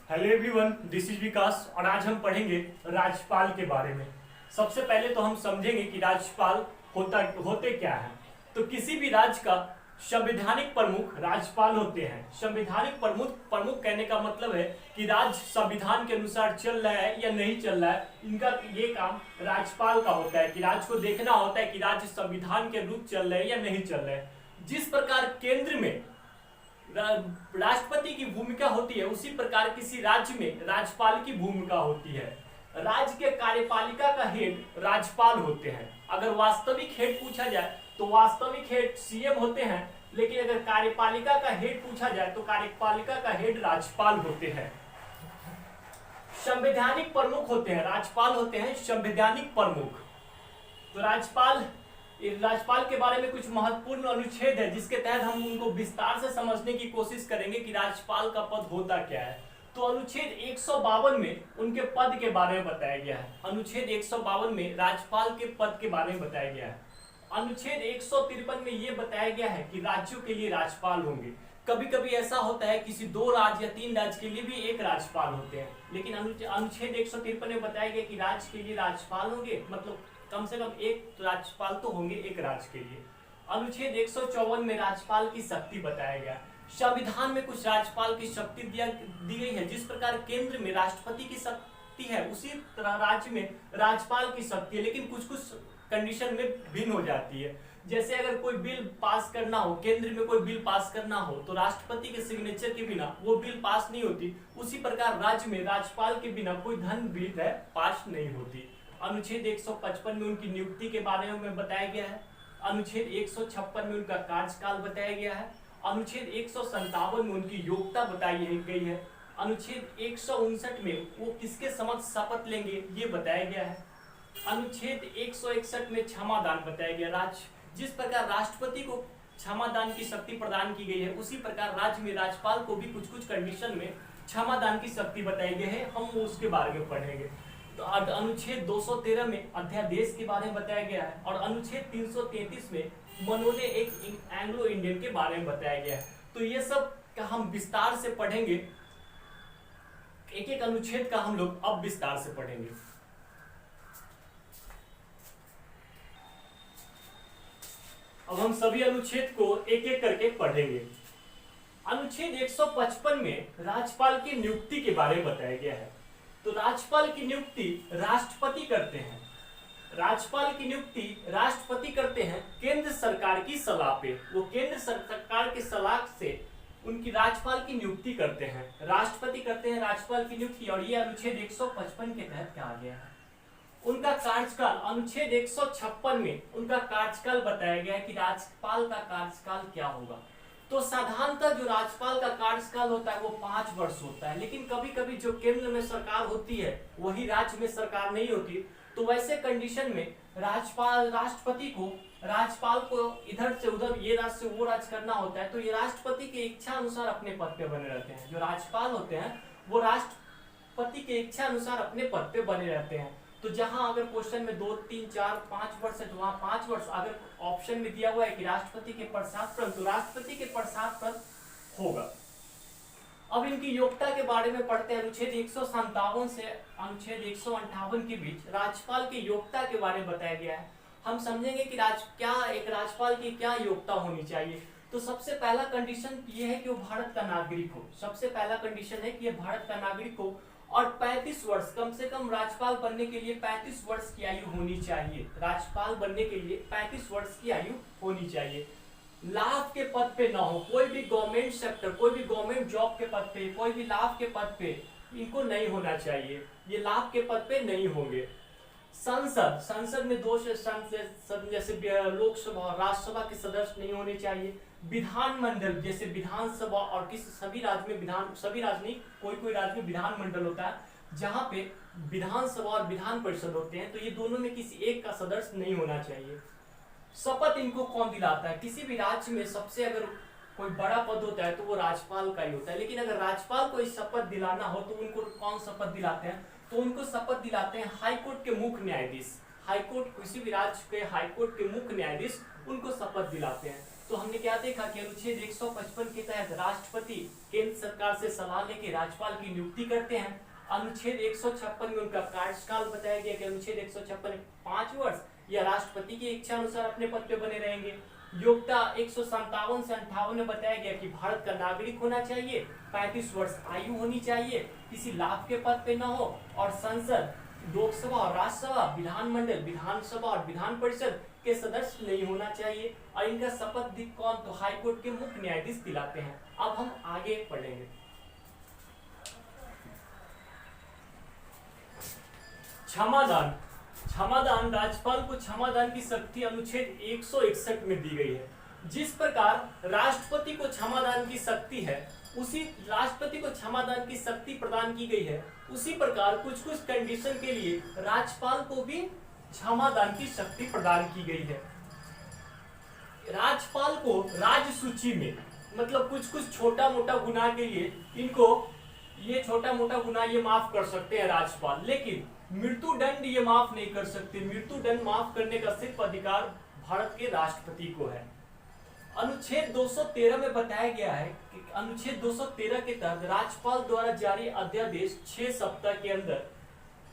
Hello everyone, this is विकास और आज हम पढ़ेंगे राज्यपाल के बारे में। सबसे पहले तो हम समझेंगे कि राज्यपाल होते क्या हैं। तो किसी भी राज्य का संवैधानिक प्रमुख राज्यपाल होते हैं। संवैधानिक प्रमुख कहने का मतलब है कि राज्य संविधान के अनुसार चल रहा है या नहीं चल रहा है, इनका ये काम राज्यपाल का होता है कि राज्य को देखना होता है कि राज्य संविधान के अनुरूप चल रहा है या नहीं चल रहा है। जिस प्रकार केंद्र में राष्ट्रपति की भूमिका होती है, उसी प्रकार किसी राज्य में राज्यपाल की भूमिका होती है। राज्य के कार्यपालिका का हेड राज्यपाल होते हैं। अगर वास्तविक हेड पूछा जाए तो वास्तविक हेड सीएम होते हैं, लेकिन अगर कार्यपालिका का हेड पूछा जाए तो कार्यपालिका का हेड राज्यपाल होते हैं। संवैधानिक प्रमुख होते हैं, राज्यपाल होते हैं संवैधानिक प्रमुख। तो राज्यपाल के बारे में कुछ महत्वपूर्ण अनुच्छेद है जिसके तहत हम उनको विस्तार से समझने की कोशिश करेंगे कि राज्यपाल का पद होता क्या है। तो अनुच्छेद 152 में उनके पद के बारे में बताया गया है। अनुच्छेद 152 में राज्यपाल के पद के बारे में बताया गया है। अनुच्छेद 153 में यह बताया गया है कि राज्यों के लिए राज्यपाल होंगे। कभी कभी ऐसा होता है किसी 2 राज्य या 3 राज्य के लिए भी एक राज्यपाल होते हैं, लेकिन अनुच्छेद 153 में बताया गया कि राज्य के लिए राज्यपाल होंगे, मतलब कम से कम एक राज्यपाल तो होंगे एक राज्य के लिए। अनुच्छेद 154 में राज्यपाल की शक्ति बताया गया। संविधान में कुछ राज्यपाल की शक्ति दी गई है। जिस प्रकार केंद्र में राष्ट्रपति की शक्ति है, उसी तरह राज्य में राज्यपाल की शक्ति है, लेकिन कुछ कुछ कंडीशन में भिन्न हो जाती है। जैसे अगर कोई बिल पास करना हो, केंद्र में कोई बिल पास करना हो, तो राष्ट्रपति के सिग्नेचर के बिना वो बिल पास नहीं होती। उसी प्रकार राज्य में राज्यपाल के बिना कोई धन बिल पास नहीं होती। अनुच्छेद 155 में उनकी नियुक्ति के बारे में बताया गया है। अनुच्छेद 156 में उनका कार्यकाल बताया गया है। अनुच्छेद 157 में उनकी योग्यता बताई गई है। अनुच्छेद 159 में वो किसके समक्ष शपथ लेंगे ये बताया गया है। अनुच्छेद 161 में क्षमादान बताया गया। जिस प्रकार राष्ट्रपति को क्षमादान की शक्ति प्रदान की गई है, उसी प्रकार राज्य में राज्यपाल को भी कुछ कुछ कंडीशन में क्षमादान की शक्ति बताई गई है। हम उसके बारे में पढ़ेंगे। तो अनुच्छेद 213 में अध्यादेश के बारे में बताया गया है और अनुच्छेद 333 में मनोले एक एंग्लो इंडियन के बारे में बताया गया है। तो ये सब का हम विस्तार से पढ़ेंगे। एक एक अनुच्छेद का हम लोग अब विस्तार से पढ़ेंगे। अब हम सभी अनुच्छेद को एक एक करके पढ़ेंगे। अनुच्छेद 155 में राज्यपाल की नियुक्ति के बारे में बताया गया है। तो राज्यपाल की नियुक्ति राष्ट्रपति करते हैं। राज्यपाल की नियुक्ति राष्ट्रपति करते हैं केंद्र सरकार की सलाह पे। वो केंद्र सरकार की सलाह से उनकी राज्यपाल की नियुक्ति करते हैं। राष्ट्रपति करते हैं राज्यपाल की नियुक्ति, और ये अनुच्छेद 155 के तहत कहा गया है। उनका कार्यकाल अनुच्छेद 156 में उनका कार्यकाल बताया गया है कि राज्यपाल का कार्यकाल क्या होगा। तो साधारणतः जो राज्यपाल का कार्यकाल होता है वो 5 वर्ष होता है, लेकिन कभी कभी जो केंद्र में सरकार होती है वही राज्य में सरकार नहीं होती। तो वैसे कंडीशन में राष्ट्रपति को राज्यपाल को इधर से उधर, ये राज्य से वो राज्य करना होता है। तो ये राष्ट्रपति की इच्छा अनुसार अपने पद पे बने रहते हैं। जो राज्यपाल होते हैं वो राष्ट्रपति की इच्छा अनुसार अपने पद पे बने रहते हैं। तो जहां अगर क्वेश्चन में 2, 3, 4, 5 वर्ष है तो वहां 5 वर्ष, अगर ऑप्शन में दिया हुआ है कि राष्ट्रपति के पश्चात तो राष्ट्रपति के पश्चात होगा। अब इनकी योग्यता के बारे में पढ़ते हैं। अनुच्छेद 157 से अनुच्छेद 158 के बीच राज्यपाल की योग्यता के बारे में बताया गया है। हम समझेंगे कि एक राज्यपाल की क्या योग्यता होनी चाहिए। तो सबसे पहला कंडीशन ये है कि वो भारत का नागरिक हो। सबसे पहला कंडीशन है कि ये भारत का नागरिक हो और 35 वर्ष, कम से कम राज्यपाल बनने के लिए 35 वर्ष की आयु होनी चाहिए। राज्यपाल बनने के लिए 35 वर्ष की आयु होनी चाहिए। लाभ के पद पे ना हो, कोई भी गवर्नमेंट सेक्टर, कोई भी गवर्नमेंट जॉब के पद पे, कोई भी लाभ के पद पे इनको नहीं होना चाहिए। ये लाभ के पद पे नहीं होंगे। संसद में 2 जैसे लोकसभा और राज्यसभा के सदस्य नहीं होने चाहिए। विधानमंडल जैसे विधानसभा और सभी राज्य नहीं, कोई राज्य में विधानमंडल होता है जहां पे विधानसभा और विधान परिषद होते हैं। तो ये दोनों में किसी एक का सदस्य नहीं होना चाहिए। शपथ इनको कौन दिलाता है? किसी भी राज्य में सबसे अगर कोई बड़ा पद होता है तो वो राज्यपाल का ही होता है, लेकिन अगर राज्यपाल को शपथ दिलाना हो तो उनको कौन शपथ दिलाते हैं? तो उनको शपथ दिलाते हैं हाईकोर्ट के मुख्य न्यायाधीश। हाईकोर्ट, किसी भी राज्य के हाईकोर्ट के मुख्य न्यायाधीश उनको शपथ दिलाते हैं। तो हमने क्या देखा कि अनुच्छेद 155 के तहत राष्ट्रपति केंद्र सरकार से सलाह लेके राज्यपाल की नियुक्ति करते हैं। अनुच्छेद 156 में उनका कार्यकाल बताया गया कि अनुच्छेद 156 5 वर्ष या राष्ट्रपति की इच्छा अनुसार अपने पद पे बने रहेंगे। योग्यता 157 से 58 में बताया गया कि भारत का नागरिक होना चाहिए, 35 वर्ष आयु होनी चाहिए, किसी लाभ के पद पे न हो और संसद, लोकसभा और राज्यसभा, विधानमंडल, विधानसभा और विधान परिषद के सदस्य नहीं होना चाहिए। और इनका शपथ भी कौन, तो हाईकोर्ट के मुख्य न्यायाधीश दिलाते हैं। अब हम आगे पढ़ेंगे। क्षमादान। क्षमादान, राज्यपाल को क्षमादान की शक्ति अनुच्छेद 161 में दी गई है। जिस प्रकार राष्ट्रपति को क्षमादान की शक्ति है, उसी राष्ट्रपति को क्षमादान की शक्ति प्रदान की गई है, उसी प्रकार कुछ कुछ कंडीशन के लिए राज्यपाल को भी क्षमादान की शक्ति प्रदान की गई है। राज्यपाल को राज्य सूची में, मतलब कुछ कुछ छोटा मोटा गुनाह के लिए इनको ये छोटा मोटा गुनाह ये माफ कर सकते हैं राज्यपाल, लेकिन मृत्यु दंड ये माफ नहीं कर सकते। मृत्यु दंड माफ करने का सिर्फ अधिकार भारत के राष्ट्रपति को है। अनुच्छेद 213 में बताया गया है कि अनुच्छेद 213 के तहत राज्यपाल द्वारा जारी अध्यादेश 6 सप्ताह के अंदर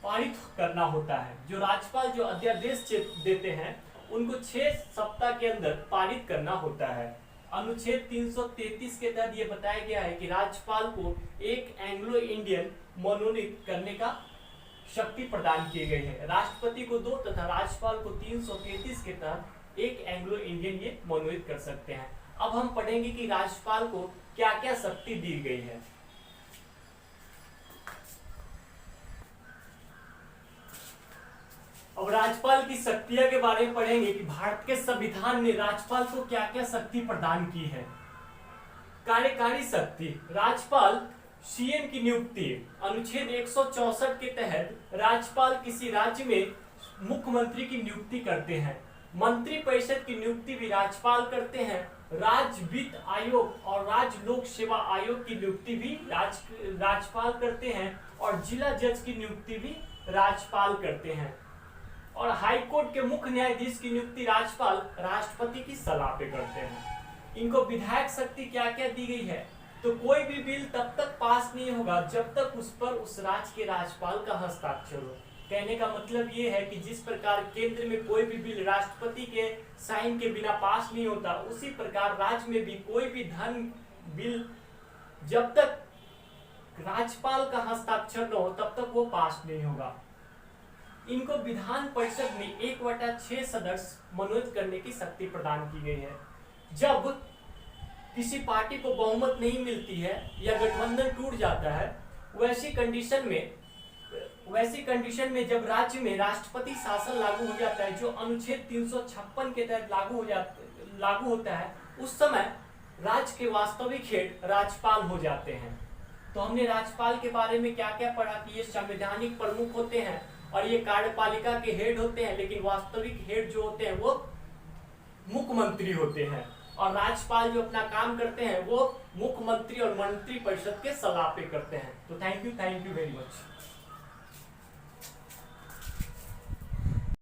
पारित करना होता है। जो राज्यपाल जो अध्यादेश देते हैं उनको 6 सप्ताह के अंदर पारित करना होता है। अनुच्छेद 333 के तहत यह बताया गया है कि राज्यपाल को एक एंग्लो इंडियन मनोनीत करने का शक्ति प्रदान की गई है। राष्ट्रपति को 2 तथा राज्यपाल को 333 के तहत एक एंग्लो इंडियन ये मनोनीत कर सकते हैं। अब हम पढ़ेंगे कि राज्यपाल को क्या क्या शक्ति दी गई है। अब राज्यपाल की शक्तियां के बारे में पढ़ेंगे कि भारत के संविधान ने राज्यपाल को क्या क्या शक्ति प्रदान की है। कार्यकारी शक्ति, राज्यपाल सीएम की नियुक्ति, अनुच्छेद 164 के तहत राज्यपाल किसी राज्य में मुख्यमंत्री की नियुक्ति करते हैं। मंत्री परिषद की नियुक्ति भी राज्यपाल करते हैं। राज्य वित्त आयोग और राज्य लोक सेवा आयोग की नियुक्ति भी राज्यपाल करते हैं और जिला जज की नियुक्ति भी राज्यपाल करते हैं। और हाईकोर्ट के मुख्य न्यायाधीश की नियुक्ति राज्यपाल राष्ट्रपति की सलाह पे करते हैं। इनको विधायक शक्ति क्या क्या दी गई है, तो कोई भी बिल तब तक पास नहीं होगा जब तक उस पर उस राज्य के राज्यपाल का हस्ताक्षर हो। कहने का मतलब ये है कि जिस प्रकार केंद्र में कोई भी बिल राष्ट्रपति के साइन के बिना पास नहीं होता, उसी प्रकार राज्य में भी कोई भी धन बिल जब तक राज्यपाल का हस्ताक्षर न हो तब तक वो पास नहीं होगा। इनको विधान परिषद में 1/6 सदस्य मनोनीत करने की शक्ति प्रदान की गई है। जब किसी पार्टी को बहुमत नहीं मिलती है या गठबंधन टूट जाता है, वैसी कंडीशन में जब राज्य में राष्ट्रपति शासन लागू हो जाता है, जो अनुच्छेद 356 के तहत लागू होता है, उस समय राज्य के वास्तविक हेड राज्यपाल हो जाते हैं। तो हमने राज्यपाल के बारे में क्या क्या पढ़ा कि ये संवैधानिक प्रमुख होते हैं और ये कार्यपालिका के हेड होते हैं, लेकिन वास्तविक हेड जो होते हैं वो मुख्यमंत्री होते हैं और राज्यपाल जो अपना काम करते हैं वो मुख्यमंत्री और मंत्री परिषद के सलाह पे करते हैं। तो थैंक यू वेरी मच।